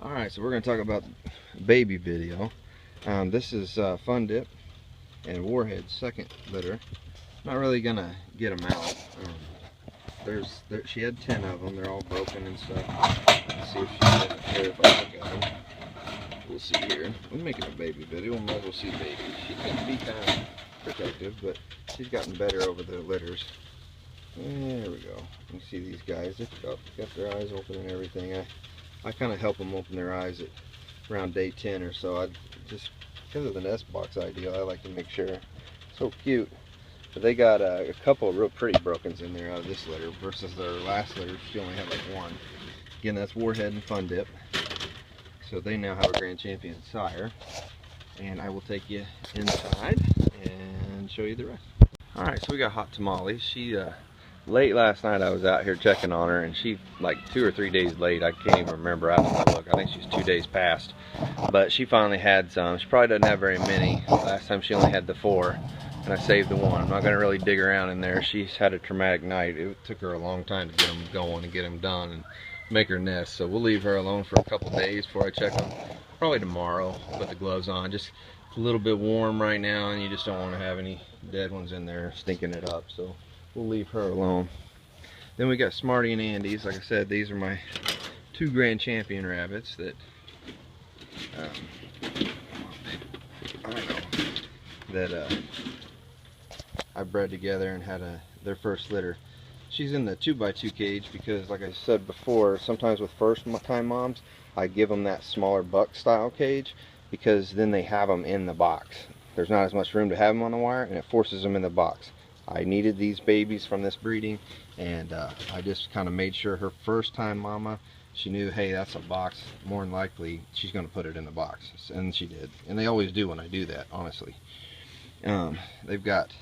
Alright, so we're going to talk about baby video. This is Fun Dip and Warhead's second litter. Not really going to get them out. She had 10 of them. They're all broken and stuff. Let's see if she doesn't care if I look at them. We'll see here. We're making a baby video. We might as well see baby. She can be kind of protective, but she's gotten better over the litters. There we go. You can see these guys. They've got their eyes open and everything. I kind of help them open their eyes at around day 10 or so. I just, because of the nest box idea, I like to make sure. So cute. But they got a couple of real pretty brokens in there out of this litter versus their last litter. She only had like one. Again, that's Warhead and Fun Dip. So they now have a Grand Champion sire. And I will take you inside and show you the rest. Alright, so we got Hot Tamale. She late last night I was out here checking on her, and she like 2 or 3 days late. I can't even remember. I have to look. I think she's 2 days past, but she finally had some. She probably doesn't have very many. Last time she only had the 4, and I saved the 1. I'm not going to really dig around in there. She's had a traumatic night. It took her a long time to get them going and get them done and make her nest, so we'll leave her alone for a couple days before I check them. Probably tomorrow. Put the gloves on. Just a little bit warm right now, and you just don't want to have any dead ones in there stinking it up, so we'll leave her alone. Then we got Smarty and Andy's. Like I said, these are my 2 Grand Champion rabbits that I bred together and had their first litter. She's in the 2x2 cage because, like I said before, sometimes with first time moms, I give them that smaller buck style cage because then they have them in the box. There's not as much room to have them on the wire, and it forces them in the box. I needed these babies from this breeding, and I just kind of made sure her first time mama, she knew, hey, that's a box. More than likely, she's going to put it in the box, and she did. And they always do when I do that, honestly. They've got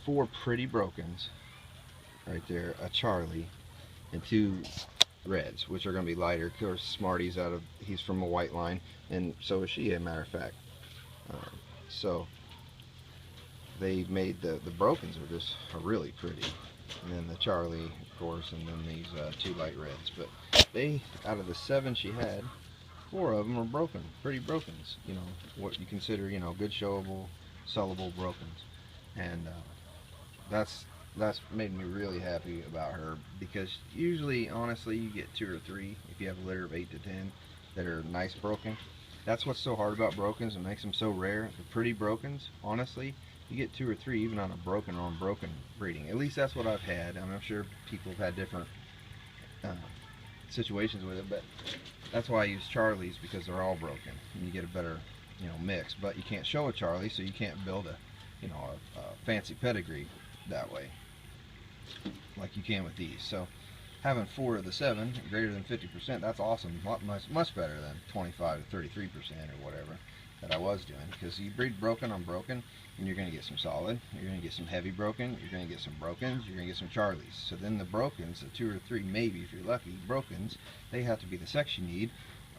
4 pretty brokens right there, a Charlie, and 2 reds, which are going to be lighter. Of course, Smarty's he's from a white line, and so is she, as a matter of fact. So they made the brokens are really pretty, and then the Charlie, of course, and then these 2 light reds. But they, out of the 7 she had, 4 of them are broken, pretty brokens. You know, what you consider, you know, good showable, sellable brokens, and that's made me really happy about her, because usually, honestly, you get 2 or 3 if you have a litter of 8 to 10 that are nice broken. That's what's so hard about brokens and makes them so rare. The pretty brokens, honestly, you get 2 or 3 even on a broken or unbroken breeding. At least that's what I've had. I'm sure people have had different situations with it, but that's why I use Charlies, because they're all broken and you get a better, you know, mix. But you can't show a Charlie, so you can't build a, you know, a fancy pedigree that way like you can with these. So having 4 of the 7 greater than 50%, that's awesome. Much better than 25 to 33% or whatever that I was doing, because you breed broken on broken, and you're going to get some solid, you're going to get some heavy broken, you're going to get some brokens, you're going to get some Charlies. So then the brokens, the 2 or 3 maybe if you're lucky brokens, they have to be the sex you need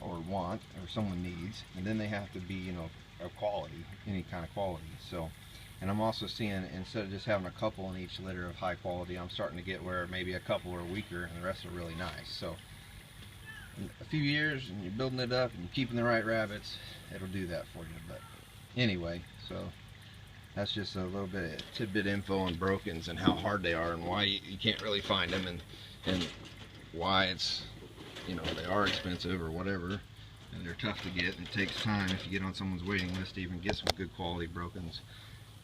or want or someone needs, and then they have to be, you know, of quality, any kind of quality. So, and I'm also seeing, instead of just having a couple in each litter of high quality, I'm starting to get where maybe a couple are weaker and the rest are really nice. So in a few years, and you're building it up and you're keeping the right rabbits, it'll do that for you. But anyway, so that's just a little bit of tidbit info on brokens and how hard they are and why you can't really find them, and why it's, you know, they are expensive or whatever, and they're tough to get, and it takes time if you get on someone's waiting list to even get some good quality brokens.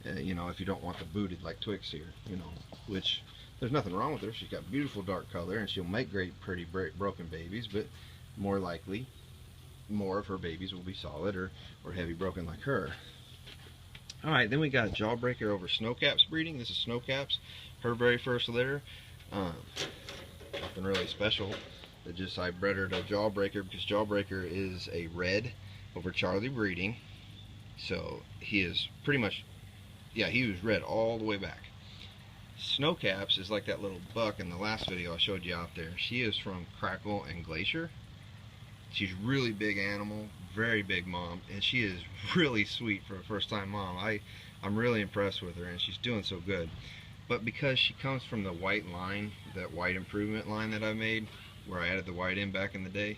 You know, if you don't want the booted like Twix here, you know, which there's nothing wrong with her. She's got beautiful dark color and she'll make great pretty broken babies, but more likely more of her babies will be solid or heavy broken like her. Alright, then we got Jawbreaker over Snowcaps breeding. This is Snowcaps, her very first litter. Nothing really special. I bred her to Jawbreaker because Jawbreaker is a red over Charlie breeding. So he is pretty much, yeah, he was red all the way back. Snowcaps is like that little buck in the last video I showed you out there. She is from Crackle and Glacier. She's really big animal, very big mom, and she is really sweet for a first time mom. I'm really impressed with her, and she's doing so good. But because she comes from the white line, that white improvement line that I made, where I added the white in back in the day,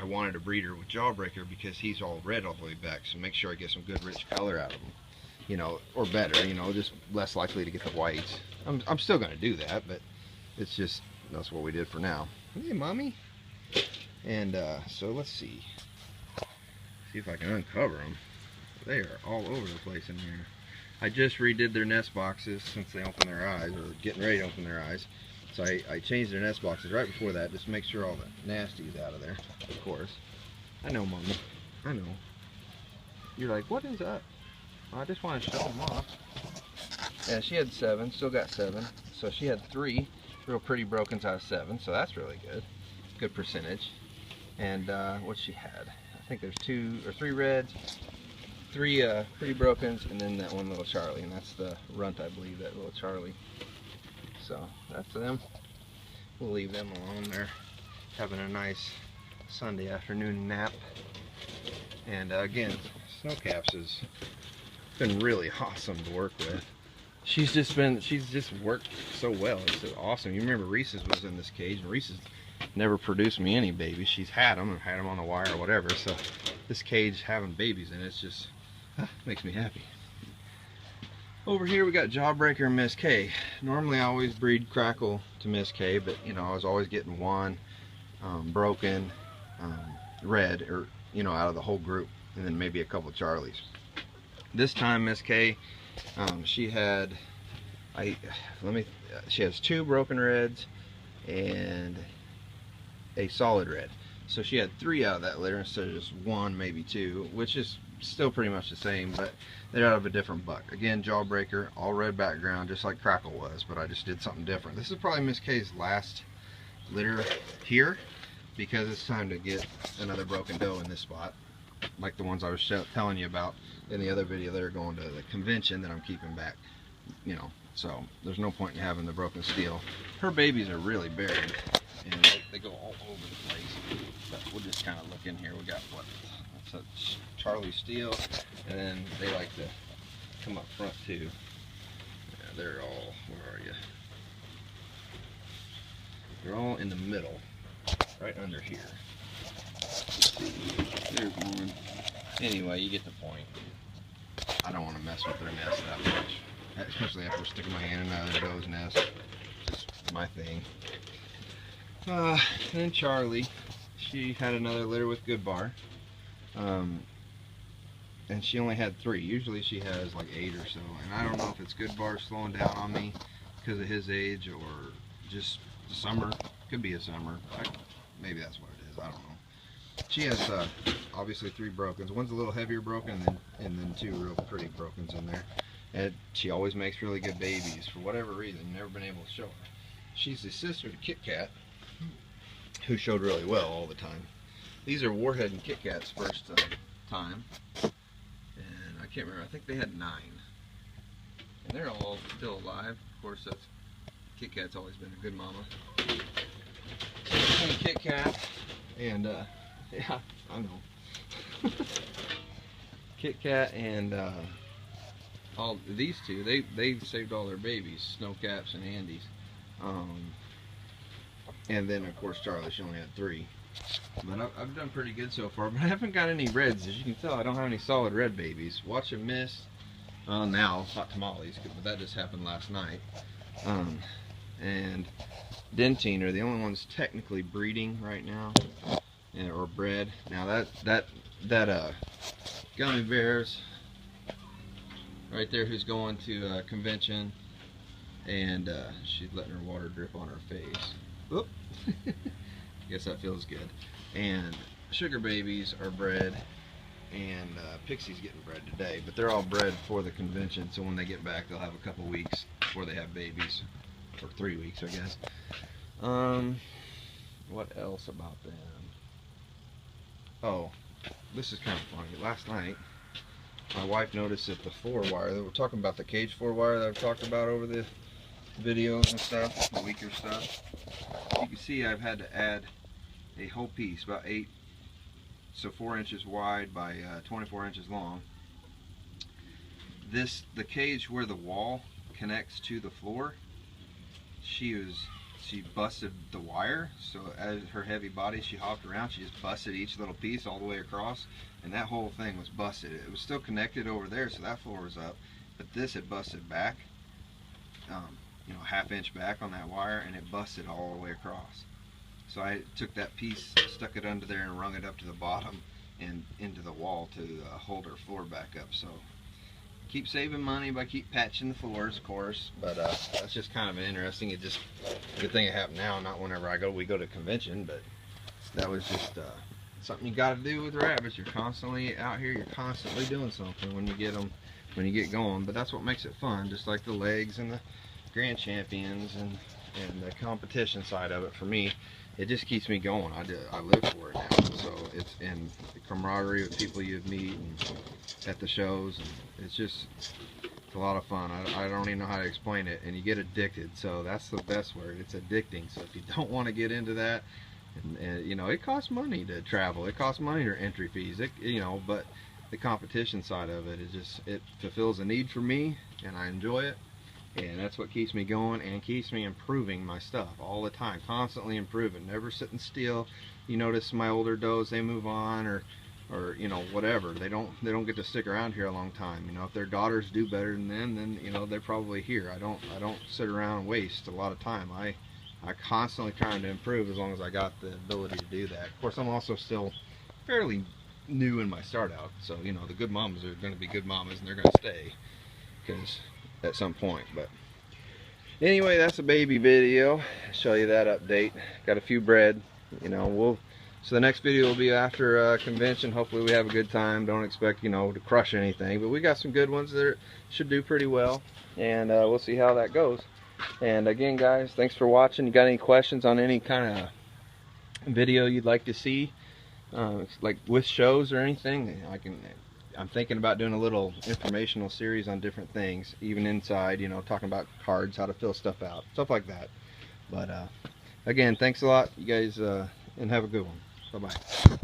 I wanted to breed her with Jawbreaker because he's all red all the way back, so make sure I get some good rich color out of him, you know, or better, you know, just less likely to get the whites. I'm still gonna do that, but it's just, that's what we did for now. Hey, mommy. And so let's see if I can uncover them. They are all over the place in here. I just redid their nest boxes since they opened their eyes, or getting ready to open their eyes. So I changed their nest boxes right before that, just to make sure all the nasty's out of there, of course. I know, mommy. I know. You're like, what is up? Well, I just want to show them off. Yeah, she had 7, still got 7. So she had 3 real pretty brokens out of 7, so that's really good. Good percentage. And what she had, I think there's 2 or 3 reds, 3 pretty brokens, and then that one little Charlie, and that's the runt, I believe, that little Charlie. So that's them. We'll leave them alone. They're having a nice Sunday afternoon nap. And again, Snowcaps has been really awesome to work with. She's just worked so well. It's so awesome. You remember Reese's was in this cage, and Reese's never produced me any babies. She's had them on the wire or whatever. So this cage having babies in it's just makes me happy. Over here we got Jawbreaker and Miss K. Normally I always breed Crackle to Miss K, but you know, I was always getting one broken red, or you know, out of the whole group, and then maybe a couple of Charlies. This time Miss K, she had she has 2 broken reds and a solid red. So she had 3 out of that litter instead of just 1, maybe 2, which is still pretty much the same, but they're out of a different buck. Again, Jawbreaker, all red background, just like Crackle was, but I just did something different. This is probably Miss K's last litter here, because it's time to get another broken doe in this spot, like the ones I was telling you about in the other video that are going to the convention that I'm keeping back, you know. So there's no point in having the broken steel. Her babies are really buried, and they go all over the place. But we'll just kind of look in here. We got what? That's a Charlie Steel, and then they like to come up front too. Yeah, they're all, where are you? They're all in the middle, right under here. Let's see. There's one. Anyway, you get the point. I don't want to mess with their nest that much, especially after sticking my hand in another doe's nest. Just my thing. And then Charlie, she had another litter with Good Bar, and she only had 3. Usually she has like 8 or so, and I don't know if it's Good Bar slowing down on me because of his age, or just the summer. Could be a summer. Maybe that's what it is. I don't know. She has obviously 3 brokens. One's a little heavier broken, and then 2 real pretty brokens in there. And she always makes really good babies for whatever reason. Never been able to show her. She's the sister to Kit Kat, who showed really well all the time. These are Warhead and Kit Kat's first time, and I can't remember. I think they had 9, and they're all still alive. Of course, that's Kit Kat's always been a good mama. So Kit Kat, and yeah, I know. Kit Kat and all these 2, they saved all their babies, Snowcaps and Andes. And then of course Charlie, she only had 3. But I've done pretty good so far, but I haven't got any reds. As you can tell, I don't have any solid red babies. Watch and miss. Now, hot tamales, but that just happened last night. And Dentine are the only ones technically breeding right now, or bred. Now that Gummy Bears right there, who's going to a convention, and she's letting her water drip on her face. Oop. Guess that feels good. And Sugar Babies are bred, and Pixie's getting bred today, but they're all bred for the convention, so when they get back they'll have a couple weeks before they have babies, or 3 weeks I guess. What else about them? Oh, this is kind of funny. Last night my wife noticed that the 4-wire, they were talking about the cage 4-wire that I've talked about over the videos and stuff, the weaker stuff. You can see I've had to add a whole piece, about 8, so 4 inches wide by 24 inches long. The cage where the wall connects to the floor, she was she busted the wire. So as her heavy body, she hopped around, she just busted each little piece all the way across, and that whole thing was busted. It was still connected over there, so that floor was up, but this had busted back, you know, ½ inch back on that wire, and it busted all the way across. So I took that piece, stuck it under there, and rung it up to the bottom and into the wall to hold her floor back up. So keep saving money by keep patching the floors, of course, but that's just kind of interesting. It just, good thing it happened now, not whenever we go to convention, but that was just something you got to do with rabbits. You're constantly out here, you're constantly doing something when you get them, when you get going. But that's what makes it fun, just like the legs and the grand champions and the competition side of it. For me, it just keeps me going. I live for it now. So it's in the camaraderie with people you meet and at the shows, and it's a lot of fun. I don't even know how to explain it, and you get addicted. So that's the best word. It's addicting. So if you don't want to get into that, and you know, it costs money to travel. It costs money to entry fees. You know, but the competition side of it is just, it fulfills a need for me, and I enjoy it. And that's what keeps me going and keeps me improving my stuff all the time, constantly improving, never sitting still. You notice my older does, they move on, or you know, whatever. They don't get to stick around here a long time. You know, if their daughters do better than them, then you know, they're probably here. I don't sit around and waste a lot of time. I constantly trying to improve as long as I got the ability to do that. Of course, I'm also still fairly new in my start out, so you know, the good mamas are going to be good mamas, and they're going to stay, because at some point. But anyway, that's a baby video. I'll show you that update. Got a few bred, you know. So the next video will be after convention. Hopefully we have a good time. Don't expect, you know, to crush anything, but we got some good ones that should do pretty well, and we'll see how that goes. And again, guys, thanks for watching. You got any questions on any kind of video you'd like to see, like with shows or anything, I'm thinking about doing a little informational series on different things, even inside, you know, talking about cards, how to fill stuff out, stuff like that. But again, thanks a lot, you guys, and have a good one. Bye-bye.